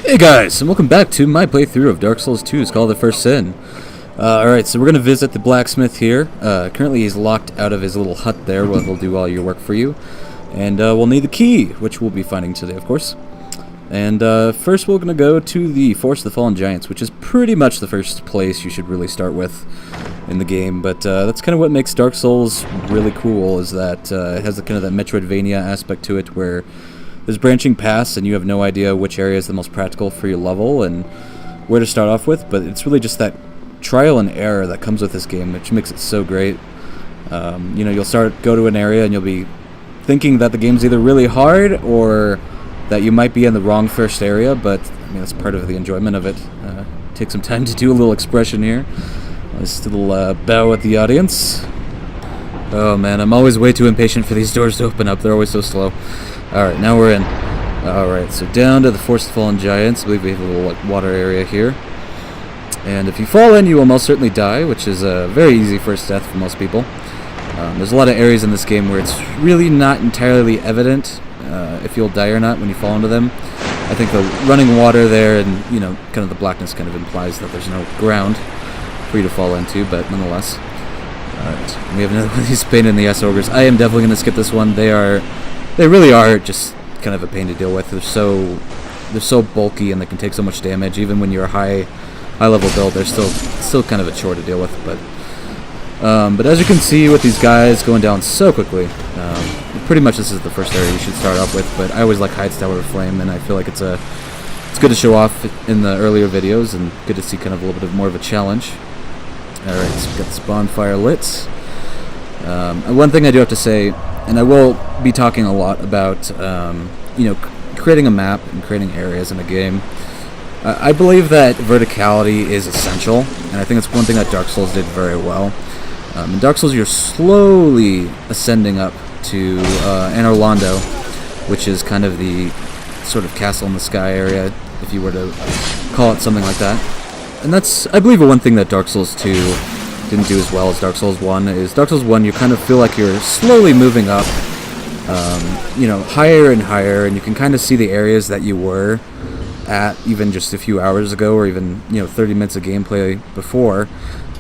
Hey guys, and welcome back to my playthrough of Dark Souls 2. It's called The First Sin. Alright, so we're going to visit the blacksmith here. Currently he's locked out of his little hut there where he'll do all your work for you. And we'll need the key, which we'll be finding today, of course. And first we're going to go to the Forest of the Fallen Giants, which is pretty much the first place you should really start with in the game. But that's kind of what makes Dark Souls really cool, is that it has kind of that Metroidvania aspect to it where there's branching paths and you have no idea which area is the most practical for your level and where to start off with, but it's really just that trial and error that comes with this game, which makes it so great. You know, you'll go to an area and you'll be thinking that the game's either really hard or that you might be in the wrong first area, but I mean, that's part of the enjoyment of it. Take some time to do a little expression here. Just a little bow at the audience. Oh man, I'm always way too impatient for these doors to open up. They're always so slow. Alright, now we're in. Alright, so down to the Forest of the Fallen Giants. I believe we have a little water area here. And if you fall in, you will most certainly die, which is a very easy first death for most people. There's a lot of areas in this game where it's really not entirely evident if you'll die or not when you fall into them. I think the running water there and, you know, kind of the blackness kind of implies that there's no ground for you to fall into, but nonetheless. Alright, we have another one of these pain in the ass ogres. I am definitely going to skip this one. They really are just kind of a pain to deal with. They're so bulky and they can take so much damage. Even when you're a high level build, they're still kind of a chore to deal with. But as you can see with these guys going down so quickly, pretty much this is the first area you should start off with. But I always like Hyde's Tower of Flame, and I feel like it's good to show off in the earlier videos and good to see kind of a little bit more of a challenge. All right, so we've got this bonfire lit. One thing I do have to say, and I will be talking a lot about, you know, creating a map and creating areas in a game. I believe that verticality is essential, and I think it's one thing that Dark Souls did very well. In Dark Souls, you're slowly ascending up to Anor Londo, which is kind of the sort of castle in the sky area, if you were to call it something like that. And that's, I believe, one thing that Dark Souls 2 didn't do as well as Dark Souls 1 is Dark Souls 1 you kind of feel like you're slowly moving up, you know, higher and higher, and you can kind of see the areas that you were at even just a few hours ago or even, you know, 30 minutes of gameplay before.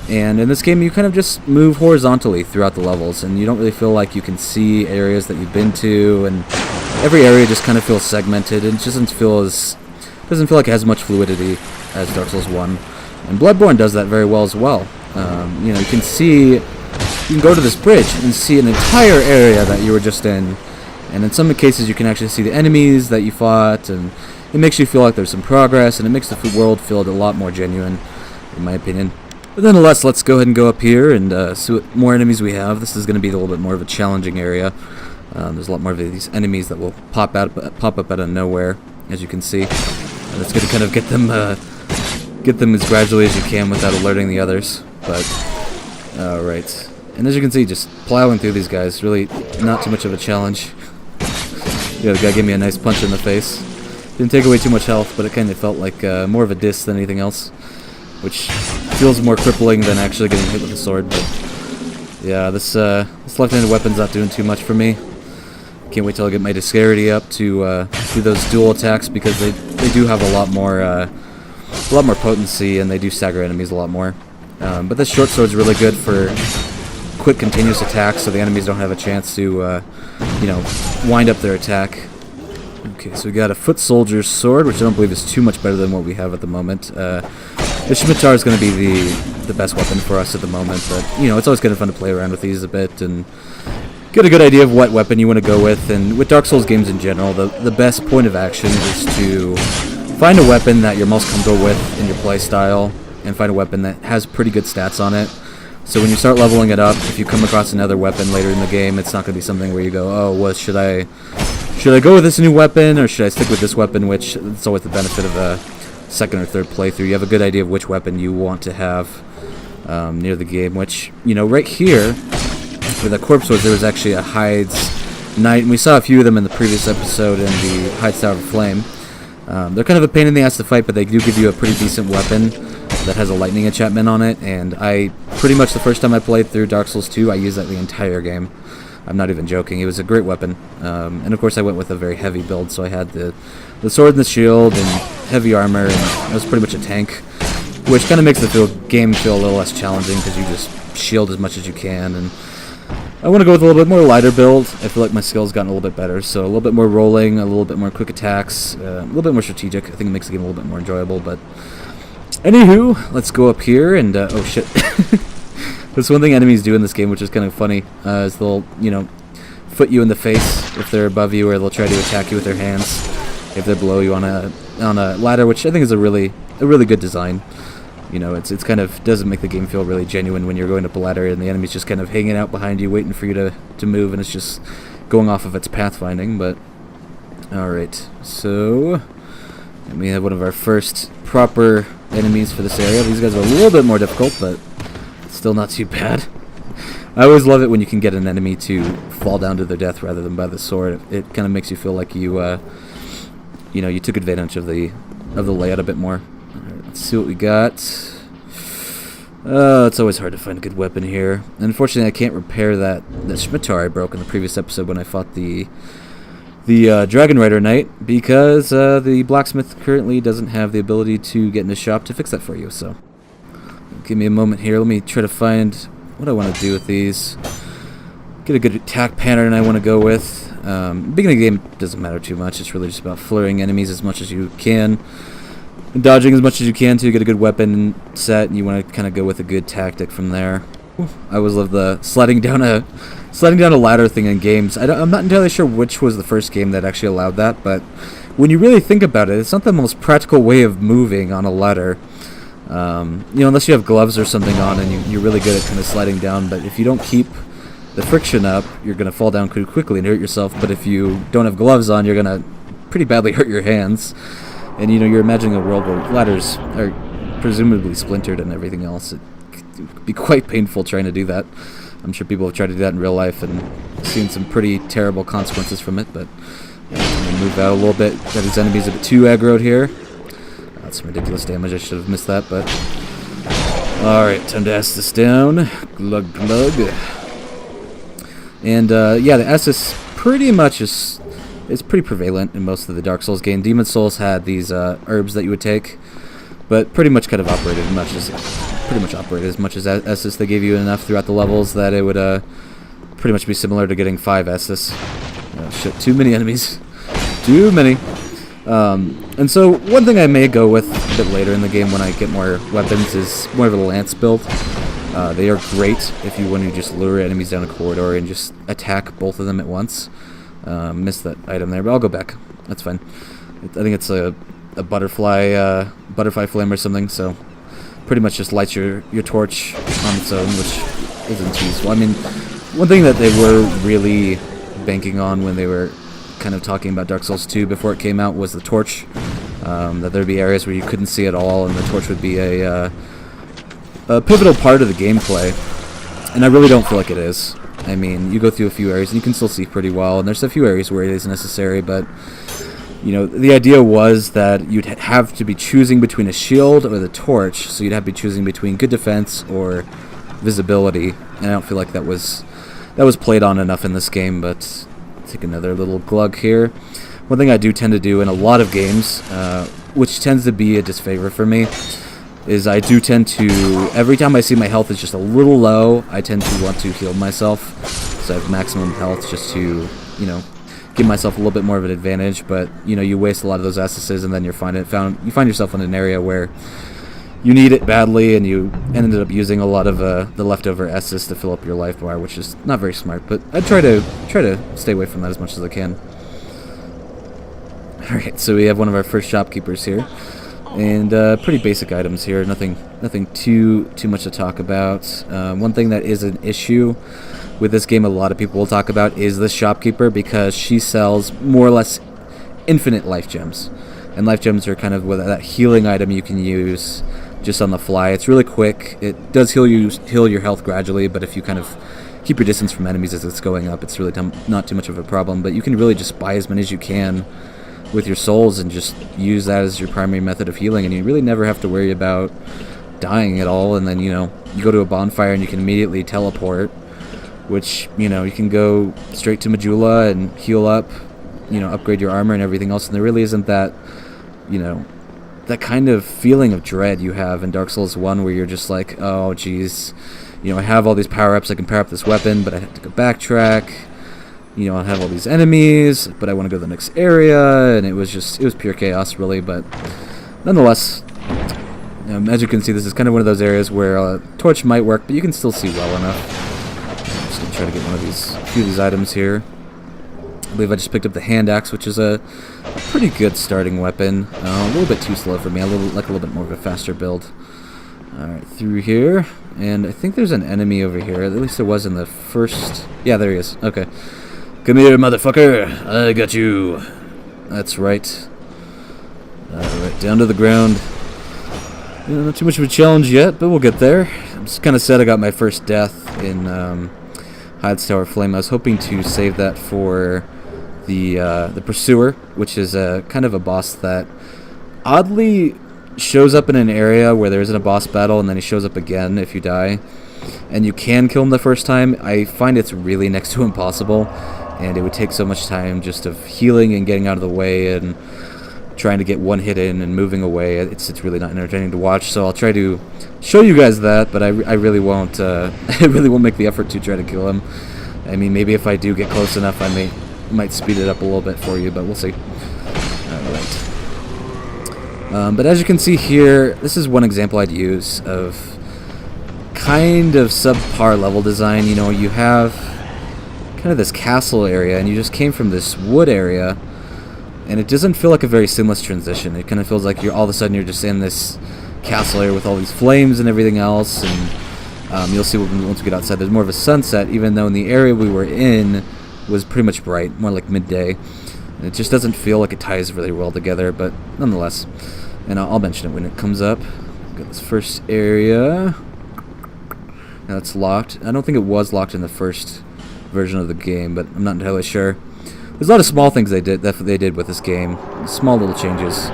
And in this game you kind of just move horizontally throughout the levels, and you don't really feel like you can see areas that you've been to, and every area just kind of feels segmented and it just doesn't feel like it has much fluidity as Dark Souls 1. And Bloodborne does that very well as well. You know, you can go to this bridge and see an entire area that you were just in, and in some cases you can actually see the enemies that you fought, and it makes you feel like there's some progress, and it makes the world feel a lot more genuine, in my opinion. But nonetheless, let's go ahead and go up here and see what more enemies we have. This is going to be a little bit more of a challenging area. There's a lot more of these enemies that will pop up out of nowhere, as you can see. And it's going to kind of get them as gradually as you can without alerting the others. But alright, and as you can see, just plowing through these guys, really not too much of a challenge. Yeah, the guy gave me a nice punch in the face. Didn't take away too much health, but it kind of felt like more of a diss than anything else, which feels more crippling than actually getting hit with a sword. But yeah, this left-handed weapon's not doing too much for me. Can't wait till I get my dexterity up to do those dual attacks, because they do have a lot more potency, and they do stagger enemies a lot more. But this short sword's really good for quick continuous attacks, so the enemies don't have a chance to, you know, wind up their attack. Okay, so we got a foot soldier's sword, which I don't believe is too much better than what we have at the moment. The scimitar is going to be the best weapon for us at the moment, but, you know, it's always kind of fun to play around with these a bit and get a good idea of what weapon you want to go with. And with Dark Souls games in general, the best point of action is to find a weapon that you're most comfortable with in your play style, and find a weapon that has pretty good stats on it. So when you start leveling it up, if you come across another weapon later in the game, it's not going to be something where you go, oh, well, should I go with this new weapon, or should I stick with this weapon, which it's always the benefit of a second or third playthrough. You have a good idea of which weapon you want to have near the game, which, you know, right here, where the corpse was, there was actually a Hyde's Knight, and we saw a few of them in the previous episode in the Hyde's Tower of Flame. They're kind of a pain in the ass to fight, but they do give you a pretty decent weapon that has a lightning enchantment on it, and pretty much the first time I played through Dark Souls 2, I used that the entire game. I'm not even joking. It was a great weapon. And of course I went with a very heavy build, so I had the sword and the shield and heavy armor, and I was pretty much a tank, which kind of makes the game feel a little less challenging because you just shield as much as you can. And I want to go with a little bit more lighter build. I feel like my skills gotten a little bit better, so a little bit more rolling, a little bit more quick attacks, a little bit more strategic. I think it makes the game a little bit more enjoyable. But anywho, let's go up here and oh shit. That's one thing enemies do in this game, which is kind of funny, is they'll, you know, foot you in the face if they're above you, or they'll try to attack you with their hands if they're below you on a ladder, which I think is a really good design. You know, it's kind of doesn't make the game feel really genuine when you're going up a ladder and the enemy's just kind of hanging out behind you, waiting for you to move, and it's just going off of its pathfinding. But all right, so and we have one of our first proper enemies for this area. These guys are a little bit more difficult, but still not too bad. I always love it when you can get an enemy to fall down to their death rather than by the sword. It kind of makes you feel like you, you know, you took advantage of the layout a bit more. Right, let's see what we got. It's always hard to find a good weapon here. Unfortunately, I can't repair that scimitar I broke in the previous episode when I fought the Dragon Rider Knight, because the blacksmith currently doesn't have the ability to get in his shop to fix that for you. So give me a moment here. Let me try to find what I want to do with these. Get a good attack pattern I want to go with. Beginning of the game doesn't matter too much. It's really just about flurrying enemies as much as you can, and dodging as much as you can to get a good weapon set, and you want to kind of go with a good tactic from there. I always love the sliding down a ladder thing in games. I'm not entirely sure which was the first game that actually allowed that, but when you really think about it, it's not the most practical way of moving on a ladder. You know, unless you have gloves or something on and you're really good at kind of sliding down. But if you don't keep the friction up, you're going to fall down pretty quickly and hurt yourself. But if you don't have gloves on, you're going to pretty badly hurt your hands. And, you know, you're imagining a world where ladders are presumably splintered and everything else. It could be quite painful trying to do that. I'm sure people have tried to do that in real life and seen some pretty terrible consequences from it. But I'm going to move out a little bit. Got these enemies a bit too aggroed here. That's some ridiculous damage. I should have missed that, but alright, time to Estus down. Glug glug. And yeah, the Estus pretty much is pretty prevalent in most of the Dark Souls game. Demon Souls had these herbs that you would take, but pretty much kind of operated as much as Estus. They gave you enough throughout the levels that it would pretty much be similar to getting 5 Estus. Oh shit, too many enemies. Too many. And so one thing I may go with a bit later in the game when I get more weapons is more of a lance build. They are great if you want to just lure enemies down a corridor and just attack both of them at once. Missed that item there, but I'll go back. That's fine. I think it's a butterfly flame or something, so pretty much just lights your torch on its own, which isn't too useful. I mean, one thing that they were really banking on when they were kind of talking about Dark Souls 2 before it came out was the torch. That there'd be areas where you couldn't see at all, and the torch would be a pivotal part of the gameplay. And I really don't feel like it is. I mean, you go through a few areas and you can still see pretty well, and there's a few areas where it is necessary, but you know, the idea was that you'd have to be choosing between a shield or the torch, so you'd have to be choosing between good defense or visibility, and I don't feel like that was played on enough in this game. But take another little glug here. One thing I do tend to do in a lot of games, which tends to be a disfavor for me, is I do tend to, every time I see my health is just a little low, I tend to want to heal myself, so I have maximum health just to, you know, give myself a little bit more of an advantage. But you know, you waste a lot of those Essuses, and then you find yourself in an area where you need it badly, and you ended up using a lot of the leftover Essus to fill up your life bar, which is not very smart. But I try to stay away from that as much as I can. All right, so we have one of our first shopkeepers here, and pretty basic items here. Nothing too much to talk about. One thing that is an issue with this game, a lot of people will talk about, is the shopkeeper, because she sells more or less infinite life gems, and life gems are kind of that healing item you can use just on the fly. It's really quick. It does heal your health gradually, but if you kind of keep your distance from enemies as it's going up, it's really not too much of a problem. But you can really just buy as many as you can with your souls and just use that as your primary method of healing, and you really never have to worry about dying at all. And then, you know, you go to a bonfire and you can immediately teleport, which, you know, you can go straight to Majula and heal up, you know, upgrade your armor and everything else, and there really isn't that, you know, that kind of feeling of dread you have in Dark Souls 1 where you're just like, oh geez, you know, I have all these power-ups, I can power up this weapon, but I have to go backtrack, you know, I have all these enemies, but I want to go to the next area, and it was pure chaos really, but nonetheless, as you can see, this is kind of one of those areas where torch might work, but you can still see well enough. I'm just going to try to get a few of these items here. I believe I just picked up the hand axe, which is a pretty good starting weapon. A little bit too slow for me. I like a little bit more of a faster build. Alright, through here. And I think there's an enemy over here. At least there was in the first... Yeah, there he is. Okay. Come here, motherfucker. I got you. That's right. Alright, down to the ground. You know, not too much of a challenge yet, but we'll get there. I'm just kind of sad I got my first death in Hyde's Tower Flame. I was hoping to save that for the Pursuer, which is kind of a boss that oddly shows up in an area where there isn't a boss battle, and then he shows up again if you die. And you can kill him the first time. I find it's really next to impossible, and it would take so much time just of healing and getting out of the way and trying to get one hit in and moving away. It's really not entertaining to watch, so I'll try to show you guys that, but I really won't I really won't make the effort to try to kill him. I mean, maybe if I do get close enough, I might speed it up a little bit for you, but we'll see. Alright. But as you can see here, this is one example I'd use of kind of subpar level design. You know, you have kind of this castle area, and you just came from this wood area, and it doesn't feel like a very seamless transition. It kind of feels like all of a sudden you're just in this castle area with all these flames and everything else, and you'll see once we get outside there's more of a sunset, even though in the area we were in was pretty much bright, more like midday. And it just doesn't feel like it ties really well together, but nonetheless. And I'll mention it when it comes up. Got this first area. Now it's locked. I don't think it was locked in the first version of the game, but I'm not entirely sure. There's a lot of small things they did with this game, small little changes,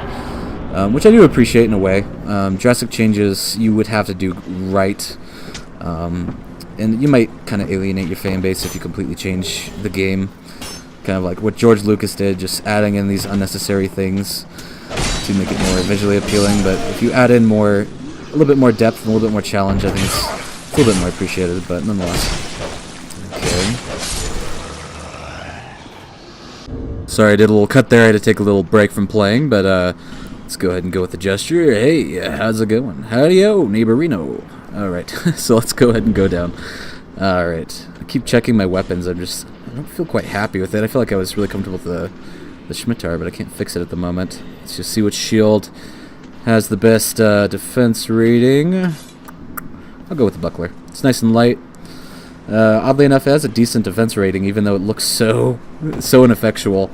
which I do appreciate in a way. Drastic changes you would have to do right, and you might kind of alienate your fan base if you completely change the game. Kind of like what George Lucas did, just adding in these unnecessary things to make it more visually appealing. But if you add in a little bit more depth and a little bit more challenge, I think it's a little bit more appreciated. But nonetheless, okay. Sorry, I did a little cut there. I had to take a little break from playing, but let's go ahead and go with the gesture. Hey, how's it going? Howdy-o, neighborino. Alright, so let's go ahead and go down. Alright, I keep checking my weapons. I don't feel quite happy with it. I feel like I was really comfortable with the Scimitar, but I can't fix it at the moment. Let's just see which shield has the best defense rating. I'll go with the Buckler. It's nice and light. Oddly enough, it has a decent defense rating, even though it looks so ineffectual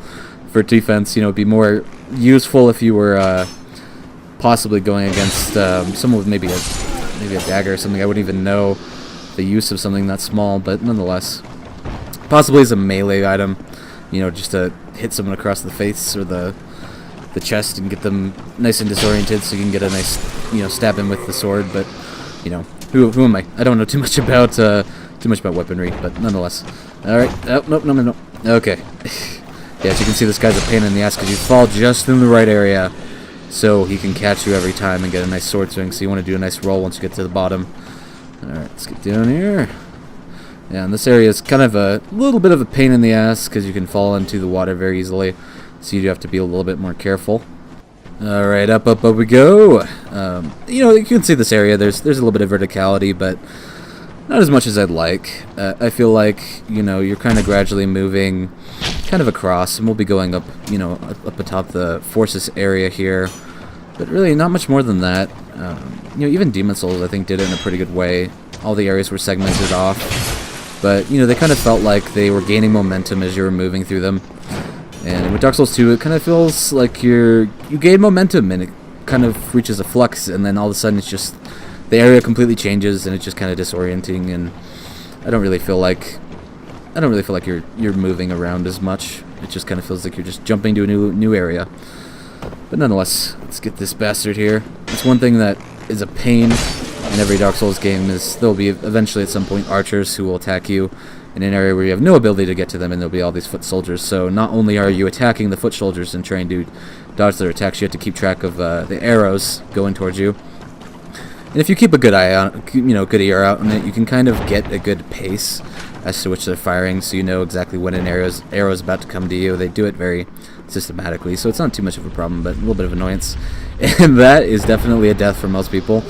for defense. You know, it'd be more useful if you were possibly going against someone with maybe a dagger or something. I wouldn't even know the use of something that small, but nonetheless, possibly as a melee item. You know, just to hit someone across the face or the chest and get them nice and disoriented, so you can get a nice, you know, stab in with the sword. But you know, who am I? I don't know too much about weaponry, but nonetheless. Alright. Oh, no. Okay. Yeah, as you can see, this guy's a pain in the ass because you fall just in the right area, so he can catch you every time and get a nice sword swing. So you want to do a nice roll once you get to the bottom. Alright, let's get down here. Yeah, and this area is kind of a little bit of a pain in the ass because you can fall into the water very easily, so you do have to be a little bit more careful. Alright, up we go. You know, you can see this area, there's a little bit of verticality, but not as much as I'd like. I feel like, you know, you're kind of gradually moving kind of across, and we'll be going up, you know, up atop the Forces area here, but really not much more than that. You know, even Demon Souls, I think, did it in a pretty good way. All the areas were segmented off, but, you know, they kind of felt like they were gaining momentum as you were moving through them. And with Dark Souls 2, it kind of feels like you gain momentum, and it kind of reaches a flux, and then all of a sudden it's just the area completely changes, and it's just kind of disorienting, and I don't really feel like you're moving around as much. It just kind of feels like you're just jumping to a new area. But nonetheless, let's get this bastard here. It's one thing that is a pain in every Dark Souls game is there'll be eventually at some point archers who will attack you, in an area where you have no ability to get to them, and there'll be all these foot soldiers. So not only are you attacking the foot soldiers and trying to dodge their attacks, you have to keep track of the arrows going towards you. And if you keep a good eye on, good ear out on it, you can kind of get a good pace as to which they're firing, so you know exactly when an arrow's about to come to you. They do it very systematically, so it's not too much of a problem, but a little bit of annoyance. And that is definitely a death for most people.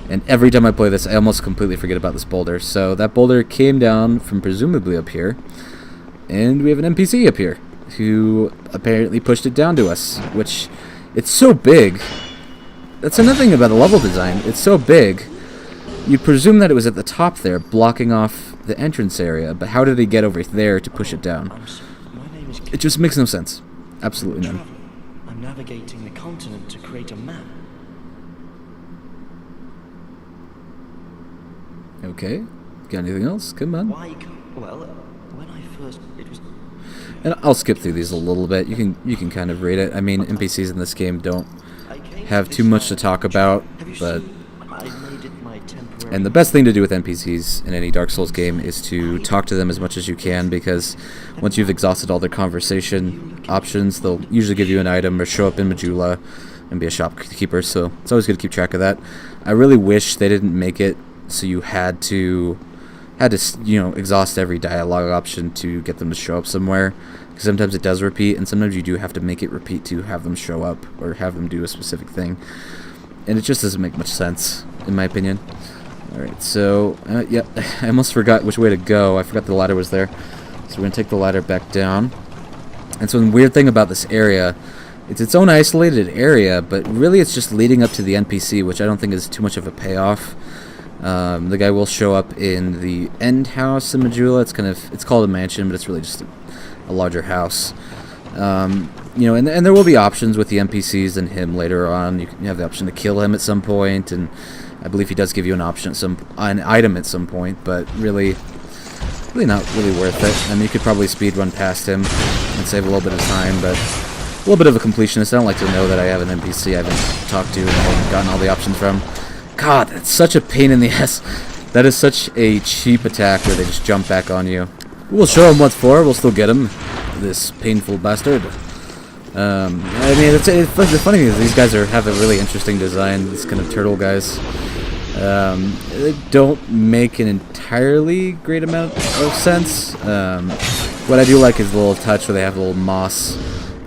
And every time I play this, I almost completely forget about this boulder. So that boulder came down from presumably up here, and we have an NPC up here who apparently pushed it down to us, which it's so big. That's another thing about the level design. It's so big. You'd presume that it was at the top there, blocking off the entrance area, but how did he get over there to push it down? It just makes no sense. Absolutely none. I'm navigating the continent to create a map. Okay. Got anything else? Come on. Well, when I first... it was... And I'll skip through these a little bit. You can kind of read it. I mean, NPCs in this game don't have too much to talk about, but... And the best thing to do with NPCs in any Dark Souls game is to talk to them as much as you can, because once you've exhausted all their conversation options, they'll usually give you an item or show up in Majula and be a shopkeeper, so it's always good to keep track of that. I really wish they didn't make it so you had to exhaust every dialogue option to get them to show up somewhere, because sometimes it does repeat, and sometimes you do have to make it repeat to have them show up or have them do a specific thing, and it just doesn't make much sense, in my opinion. Alright, so, yeah, I almost forgot which way to go. I forgot the ladder was there. So we're going to take the ladder back down. And so the weird thing about this area, it's its own isolated area, but really it's just leading up to the NPC, which I don't think is too much of a payoff. The guy will show up in the end house in Majula. It's called a mansion, but it's really just a larger house. And there will be options with the NPCs and him later on. You have the option to kill him at some point, and I believe he does give you an option an item at some point, but really not really worth it. I mean, you could probably speedrun past him and save a little bit of time, but a little bit of a completionist. I don't like to know that I have an NPC I haven't talked to and I haven't gotten all the options from. God, that's such a pain in the ass. That is such a cheap attack where they just jump back on you. We'll show him what's for. We'll still get him, this painful bastard. I mean, the funny thing is these guys have a really interesting design. These kind of turtle guys. They don't make an entirely great amount of sense. What I do like is the little touch where they have a little moss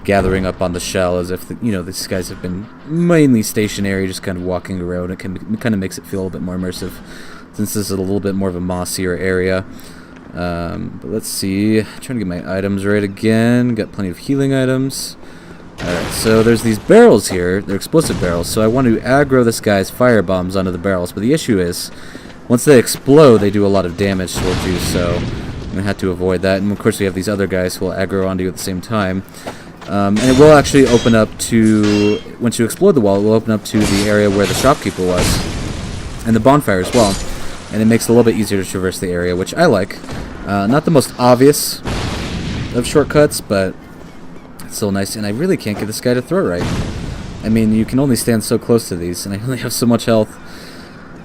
gathering up on the shell, as if these guys have been mainly stationary, just kind of walking around. It kind of makes it feel a little bit more immersive, since this is a little bit more of a mossier area. But let's see. I'm trying to get my items right again. Got plenty of healing items. Alright, so there's these barrels here. They're explosive barrels, so I want to aggro this guy's fire bombs onto the barrels, but the issue is, once they explode, they do a lot of damage towards you, so I'm going to have to avoid that. And of course we have these other guys who will aggro onto you at the same time. And it will actually open up to, once you explode the wall, it will open up to the area where the shopkeeper was, and the bonfire as well. And it makes it a little bit easier to traverse the area, which I like. Not the most obvious of shortcuts, but it's still nice, and I really can't get this guy to throw right. I mean, you can only stand so close to these, and I only have so much health.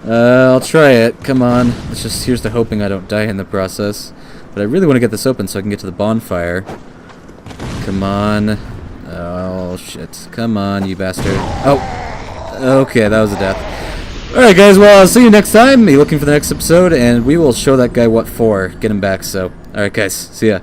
I'll try it. Come on. Here's to hoping I don't die in the process. But I really want to get this open so I can get to the bonfire. Come on. Oh, shit. Come on, you bastard. Oh. Okay, that was a death. Alright, guys. Well, I'll see you next time. Be looking for the next episode, and we will show that guy what for. Get him back, so. Alright, guys. See ya.